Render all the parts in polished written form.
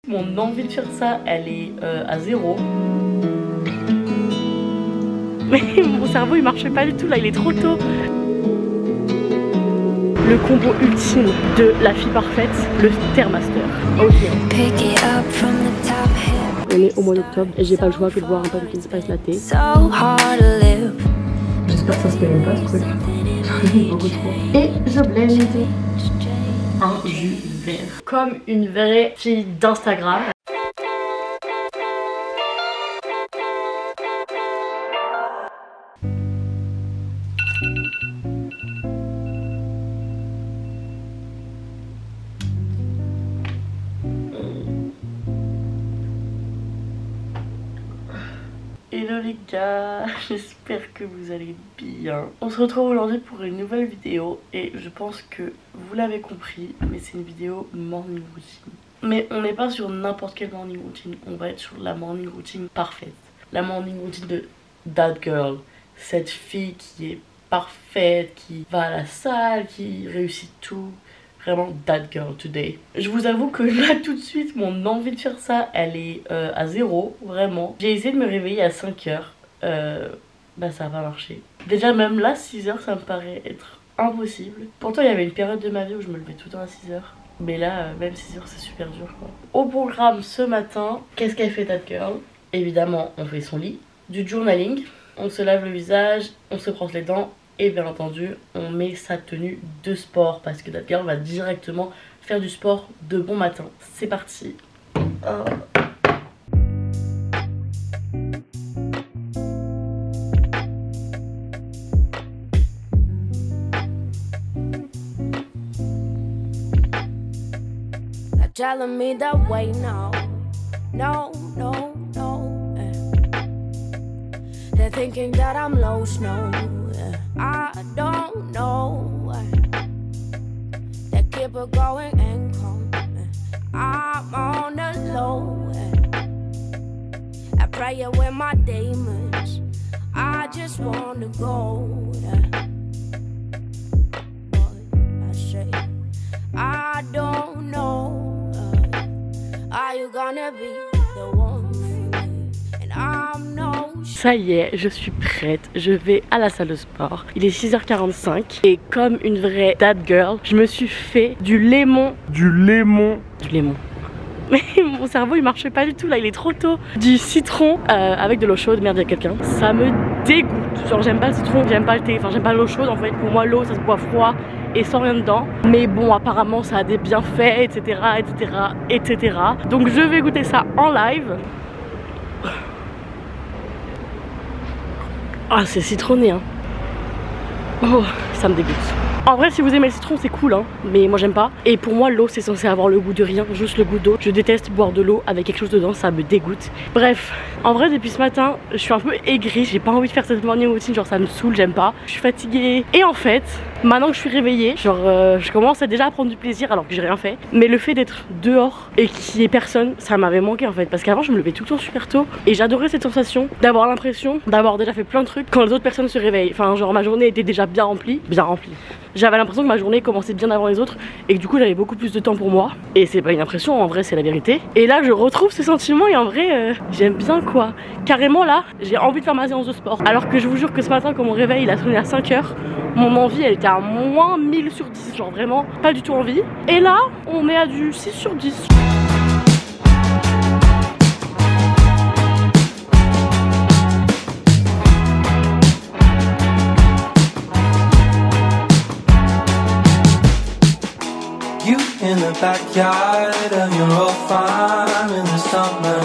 Mon envie de faire ça, elle est à 0. Mais mon cerveau il marche pas du tout là, il est trop tôt. Le combo ultime de la fille parfaite, le Stairmaster. Ok. On est au mois d'octobre et j'ai pas le choix que de boire un pumpkin spice latte. J'espère que ça se paye pas ce truc. Beaucoup trop. Et je blende un jus vert. Comme une vraie fille d'Instagram. Hello les gars, j'espère que vous allez bien. On se retrouve aujourd'hui pour une nouvelle vidéo et je pense que vous l'avez compris, mais c'est une vidéo morning routine. Mais on n'est pas sur n'importe quelle morning routine, on va être sur la morning routine parfaite. La morning routine de that girl, cette fille qui est parfaite, qui va à la salle, qui réussit tout. Vraiment that girl today. Je vous avoue que là tout de suite mon envie de faire ça elle est à 0 vraiment. J'ai essayé de me réveiller à 5h, bah ça va marcher. Déjà même là 6h ça me paraît être impossible. Pourtant il y avait une période de ma vie où je me levais tout le temps à 6h. Mais là même 6h c'est super dur quoi. Au programme ce matin, qu'est-ce qu'elle fait that girl? Évidemment on fait son lit, du journaling, on se lave le visage, on se brosse les dents. Et bien entendu, on met sa tenue de sport parce que that girl va directement faire du sport de bon matin. C'est parti. Telling me that way now, no. They're thinking that I'm lost, no. I don't know. They keep it going and coming. I'm on the low. I pray with my demons. I just wanna go. But I say, I don't know. Are you gonna be the one for me? And I'm no. Ça y est, je suis prête, je vais à la salle de sport. Il est 6h45 et comme une vraie that girl, je me suis fait du lemon. Mais mon cerveau il marche pas du tout là, il est trop tôt. Du citron avec de l'eau chaude, merde il y a quelqu'un. Ça me dégoûte, genre j'aime pas le citron, j'aime pas le thé, enfin j'aime pas l'eau chaude en fait. Pour moi l'eau ça se boit froid et sans rien dedans. Mais bon apparemment ça a des bienfaits etc. Donc je vais goûter ça en live. Ah c'est citronné hein. Oh ça me dégoûte. En vrai si vous aimez le citron c'est cool hein, mais moi j'aime pas. Et pour moi l'eau c'est censé avoir le goût de rien, juste le goût d'eau. Je déteste boire de l'eau avec quelque chose dedans, ça me dégoûte. Bref, en vrai depuis ce matin je suis un peu aigrie, j'ai pas envie de faire cette morning routine, genre ça me saoule, j'aime pas. Je suis fatiguée. Et en fait, maintenant que je suis réveillée, genre je commence déjà à prendre du plaisir alors que j'ai rien fait. Mais le fait d'être dehors et qu'il y ait personne, ça m'avait manqué en fait. Parce qu'avant je me levais tout le temps super tôt et j'adorais cette sensation d'avoir l'impression d'avoir déjà fait plein de trucs quand les autres personnes se réveillent. Enfin genre ma journée était déjà bien remplie. J'avais l'impression que ma journée commençait bien avant les autres et que du coup j'avais beaucoup plus de temps pour moi. Et c'est pas une impression, en vrai c'est la vérité. Et là je retrouve ce sentiment et en vrai j'aime bien quoi. Carrément là j'ai envie de faire ma séance de sport. Alors que je vous jure que ce matin quand mon réveil il a sonné à 5h, mon envie elle était à moins 1000 sur 10. Genre vraiment pas du tout envie. Et là on est à du 6 sur 10. In the backyard of your old farm in the summer.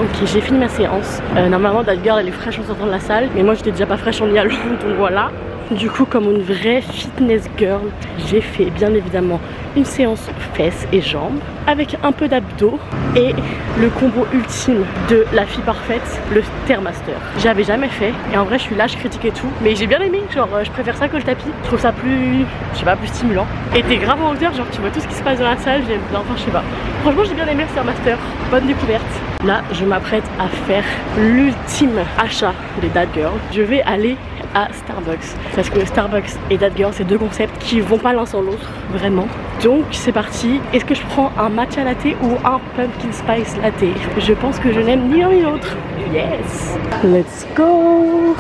Ok, j'ai fini ma séance. Normalement, that girl elle est fraîche en sortant de la salle, mais moi j'étais déjà pas fraîche en y allant, donc voilà. Du coup, comme une vraie fitness girl, j'ai fait bien évidemment une séance fesses et jambes avec un peu d'abdos et le combo ultime de la fille parfaite, le Stairmaster. J'avais jamais fait et en vrai je suis là, je critique et tout, mais j'ai bien aimé, genre je préfère ça que le tapis. Je trouve ça plus, je sais pas, plus stimulant. Et t'es grave en hauteur, genre tu vois tout ce qui se passe dans la salle, j'aime bien, enfin je sais pas. Franchement j'ai bien aimé le Stairmaster, bonne découverte. Là je m'apprête à faire l'ultime achat de that girl. Je vais aller à Starbucks. Parce que Starbucks et That Girl, c'est deux concepts qui vont pas l'un sans l'autre, vraiment. Donc c'est parti. Est-ce que je prends un matcha latte ou un pumpkin spice latte? Je pense que je n'aime ni l'un ni l'autre. Yes! Let's go!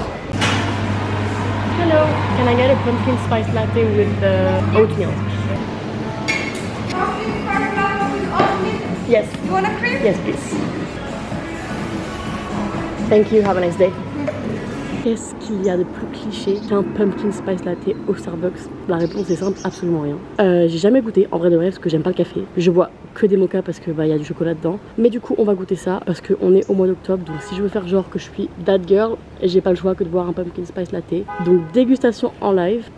Hello, can I get a pumpkin spice latte with the oatmeal? Yes. You want a cream? Yes, please. Thank you, have a nice day. Qu'est-ce qu'il y a de plus cliché qu'un pumpkin spice latte au Starbucks? La réponse est simple, absolument rien. J'ai jamais goûté en vrai de vrai parce que j'aime pas le café. Je bois que des mochas parce que y a du chocolat dedans. Mais du coup on va goûter ça parce qu'on est au mois d'octobre. Donc si je veux faire genre que je suis that girl, j'ai pas le choix que de boire un pumpkin spice latte. Donc dégustation en live.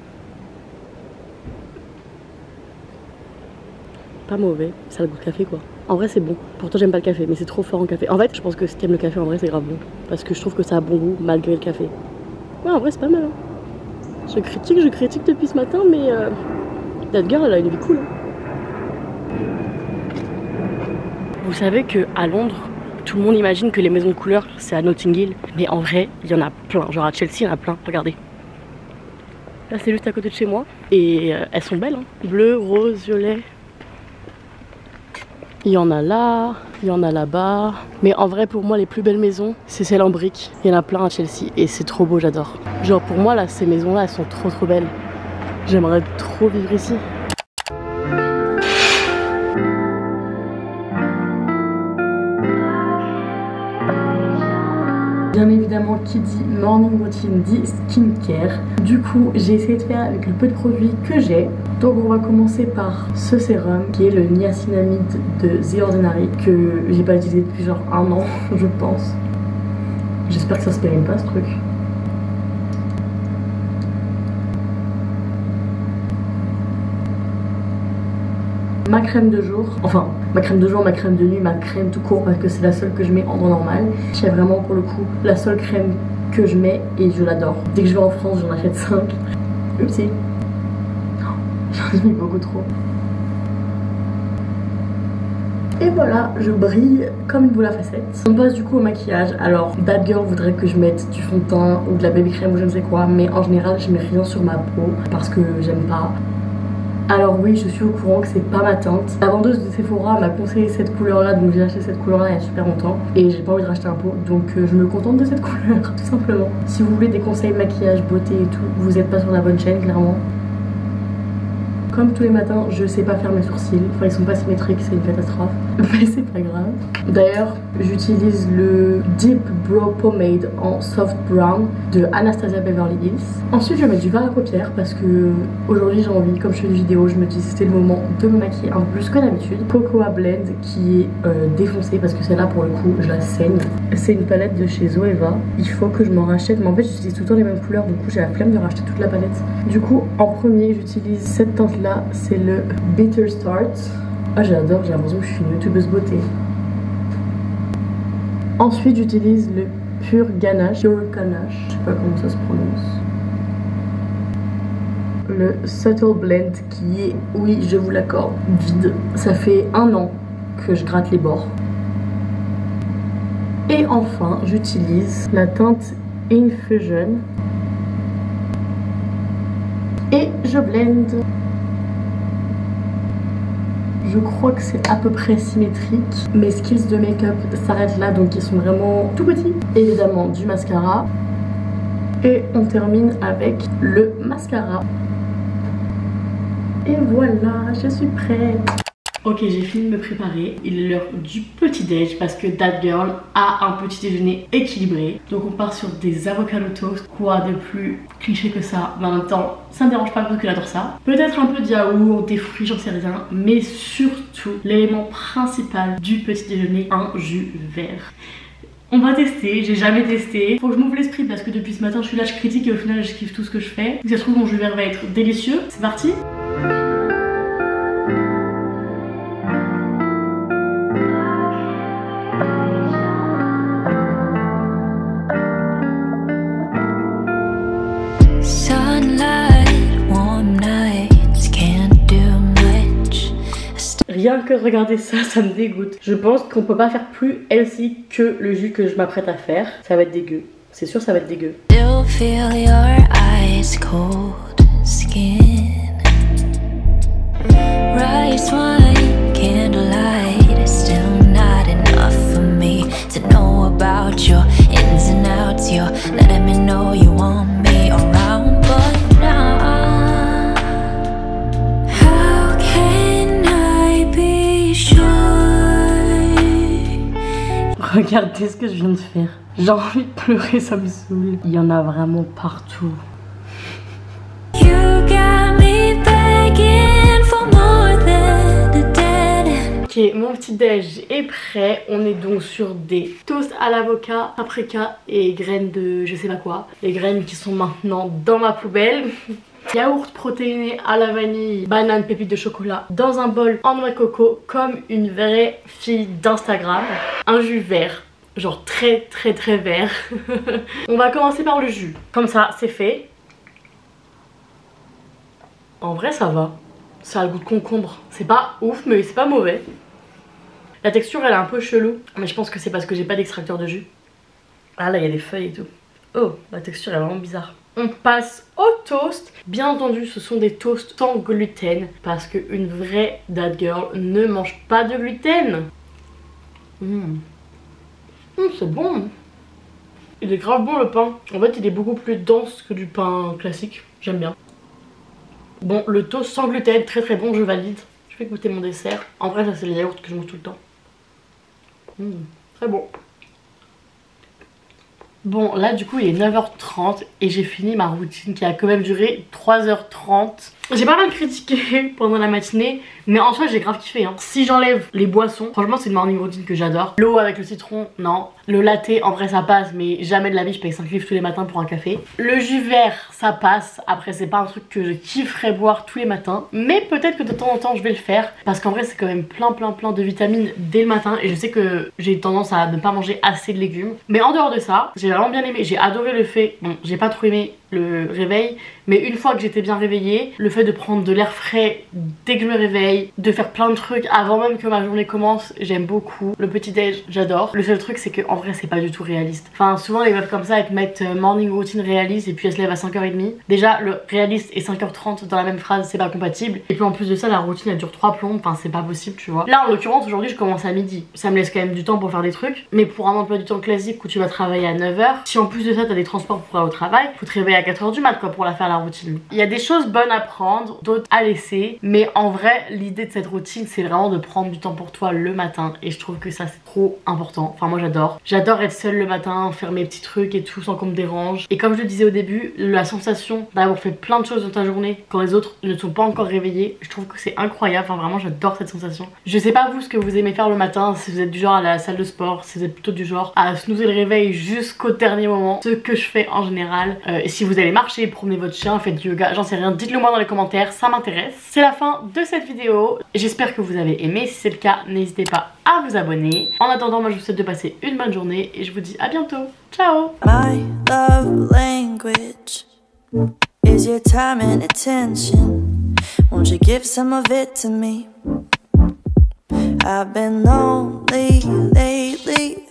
Pas mauvais, ça a le goût de café quoi. En vrai c'est bon, pourtant j'aime pas le café mais c'est trop fort en café. En fait je pense que si t'aimes le café en vrai c'est grave bon. Parce que je trouve que ça a bon goût malgré le café. Ouais en vrai c'est pas mal hein. Je critique depuis ce matin mais That Girl elle a une vie cool hein. Vous savez que à Londres tout le monde imagine que les maisons de couleur c'est à Notting Hill. Mais en vrai il y en a plein, genre à Chelsea il y en a plein, regardez. Là c'est juste à côté de chez moi et elles sont belles hein. Bleu, rose, violet. Il y en a là, il y en a là-bas. Mais en vrai pour moi les plus belles maisons c'est celles en briques. Il y en a plein à Chelsea et c'est trop beau, j'adore. Genre pour moi là ces maisons là elles sont trop belles. J'aimerais trop vivre ici. Bien évidemment qui dit morning routine dit skincare. Du coup j'ai essayé de faire avec le peu de produits que j'ai. Donc on va commencer par ce sérum qui est le niacinamide de The Ordinary que j'ai pas utilisé depuis genre 1 an je pense. J'espère que ça se périme pas ce truc. Ma crème de jour, enfin ma crème de jour, ma crème de nuit, ma crème tout court parce que c'est la seule que je mets en temps normal. C'est vraiment pour le coup la seule crème que je mets et je l'adore. Dès que je vais en France j'en achète 5. Oupsie. J'en ai mis beaucoup trop. Et voilà, je brille comme une boule à facettes. On passe du coup au maquillage. Alors, That Girl voudrait que je mette du fond de teint ou de la baby crème ou je ne sais quoi. Mais en général, je mets rien sur ma peau parce que j'aime pas. Alors oui, je suis au courant que c'est pas ma teinte. La vendeuse de Sephora m'a conseillé cette couleur là, donc j'ai acheté cette couleur là il y a super longtemps. Et j'ai pas envie de racheter un pot, donc je me contente de cette couleur, tout simplement. Si vous voulez des conseils maquillage, beauté et tout, vous êtes pas sur la bonne chaîne, clairement. Comme tous les matins, je sais pas faire mes sourcils. Enfin, ils sont pas symétriques, c'est une catastrophe. Mais c'est pas grave. D'ailleurs, j'utilise le Deep Brow Pomade en Soft Brown de Anastasia Beverly Hills. Ensuite, je vais mettre du fard à paupières parce que aujourd'hui, j'ai envie, comme je fais une vidéo, je me dis c'était le moment de me maquiller un peu plus que d'habitude. Cocoa Blend qui est défoncée parce que celle-là, pour le coup, je la saigne. C'est une palette de chez Zoeva. Il faut que je m'en rachète, mais en fait, j'utilise tout le temps les mêmes couleurs. Du coup, j'ai la flemme de racheter toute la palette. Du coup, en premier, j'utilise cette teinte-là. C'est le Bitter Start. Ah j'adore, j'ai l'impression que je suis une youtubeuse beauté. Ensuite j'utilise le Pure Ganache, je sais pas comment ça se prononce. Le Subtle Blend qui est, oui je vous l'accorde, vide. Ça fait 1 an que je gratte les bords. Et enfin j'utilise la teinte Infusion. Et je blende. Je crois que c'est à peu près symétrique. Mes skills de make-up s'arrêtent là, donc ils sont vraiment tout petits. Évidemment du mascara. Et on termine avec le mascara. Et voilà, je suis prête. Ok, j'ai fini de me préparer. Il est l'heure du petit déj parce que That Girl a un petit déjeuner équilibré. Donc on part sur des avocado toast. Quoi de plus cliché que ça? Mais en même temps, ça me dérange pas parce que j'adore ça. Peut-être un peu de yaourt, des fruits, j'en sais rien. Mais surtout, l'élément principal du petit déjeuner, un jus vert. On va tester, j'ai jamais testé. Faut que je m'ouvre l'esprit parce que depuis ce matin je suis là, je critique et au final je kiffe tout ce que je fais. Donc ça se trouve mon jus vert va être délicieux. C'est parti. Rien que regarder ça, ça me dégoûte. Je pense qu'on peut pas faire plus healthy que le jus que je m'apprête à faire. Ça va être dégueu. C'est sûr ça va être dégueu. Still feel your ice cold skin. Rice wine, candlelight is still not enough for me to know about your ins and outs. You're letting me know you want me around, but now how can I be sure? Regardez ce que je viens de faire. J'ai envie de pleurer, ça me saoule. Il y en a vraiment partout. You got me begging for more than a dead end. Ok, mon petit déj est prêt. On est donc sur des toasts à l'avocat, paprika et graines de je sais pas quoi. Les graines qui sont maintenant dans ma poubelle. Yaourt protéiné à la vanille, banane, pépites de chocolat dans un bol en noix de coco comme une vraie fille d'Instagram. Un jus vert, genre très vert. On va commencer par le jus. Comme ça, c'est fait. En vrai, ça va. Ça a le goût de concombre. C'est pas ouf, mais c'est pas mauvais. La texture, elle est un peu chelou. Mais je pense que c'est parce que j'ai pas d'extracteur de jus. Ah là, il y a des feuilles et tout. Oh, la texture est vraiment bizarre. On passe au toast. Bien entendu, ce sont des toasts sans gluten. Parce qu'une vraie dad girl ne mange pas de gluten. C'est bon. Il est grave bon le pain. En fait, il est beaucoup plus dense que du pain classique. J'aime bien. Bon, le toast sans gluten, très bon, je valide. Je vais goûter mon dessert. En vrai, ça c'est les yaourts que je mange tout le temps. Très bon. Bon, là du coup il est 9h30 et j'ai fini ma routine qui a quand même duré 3h30. J'ai pas mal critiqué pendant la matinée, mais en soi j'ai grave kiffé hein. Si j'enlève les boissons, franchement c'est une morning routine que j'adore. L'eau avec le citron, non. Le latte en vrai ça passe, mais jamais de la vie je paye 5 livres tous les matins pour un café. Le jus vert ça passe, après c'est pas un truc que je kifferais boire tous les matins, mais peut-être que de temps en temps je vais le faire, parce qu'en vrai c'est quand même plein de vitamines dès le matin, et je sais que j'ai tendance à ne pas manger assez de légumes. Mais en dehors de ça, j'ai vraiment bien aimé, j'ai adoré le fait, bon j'ai pas trop aimé le réveil, mais une fois que j'étais bien réveillée, le fait de prendre de l'air frais dès que je me réveille, de faire plein de trucs avant même que ma journée commence, j'aime beaucoup. Le petit déj, j'adore. Le seul truc c'est que en vrai c'est pas du tout réaliste. Enfin souvent les meufs comme ça elles te mettent morning routine réaliste et puis elles se lèvent à 5h30. Déjà le réaliste et 5h30 dans la même phrase c'est pas compatible. Et puis en plus de ça la routine elle dure 3 plombs, enfin c'est pas possible tu vois. Là en l'occurrence aujourd'hui je commence à midi. Ça me laisse quand même du temps pour faire des trucs. Mais pour un emploi du temps classique où tu vas travailler à 9h, si en plus de ça t'as des transports pour aller au travail, faut te réveiller à 4h du mat quoi pour la faire la routine. Il y a des choses bonnes à prendre, d'autres à laisser, mais en vrai l'idée de cette routine c'est vraiment de prendre du temps pour toi le matin, et je trouve que ça c'est trop important. Enfin moi j'adore être seule le matin, faire mes petits trucs et tout sans qu'on me dérange. Et comme je le disais au début, la sensation d'avoir fait plein de choses dans ta journée quand les autres ne sont pas encore réveillés, je trouve que c'est incroyable. Enfin vraiment j'adore cette sensation. Je sais pas vous ce que vous aimez faire le matin, si vous êtes du genre à la salle de sport, si vous êtes plutôt du genre à snoozer le réveil jusqu'au dernier moment, ce que je fais en général. Et si vous allez marcher, promener votre chien, faites du yoga, j'en sais rien, dites-le moi dans les commentaires, ça m'intéresse. C'est la fin de cette vidéo, j'espère que vous avez aimé. Si c'est le cas, n'hésitez pas à vous abonner. En attendant, moi je vous souhaite de passer une bonne journée et je vous dis à bientôt. Ciao. My love language is your time and attention. Won't you give some of it to me? I've been lonely lately.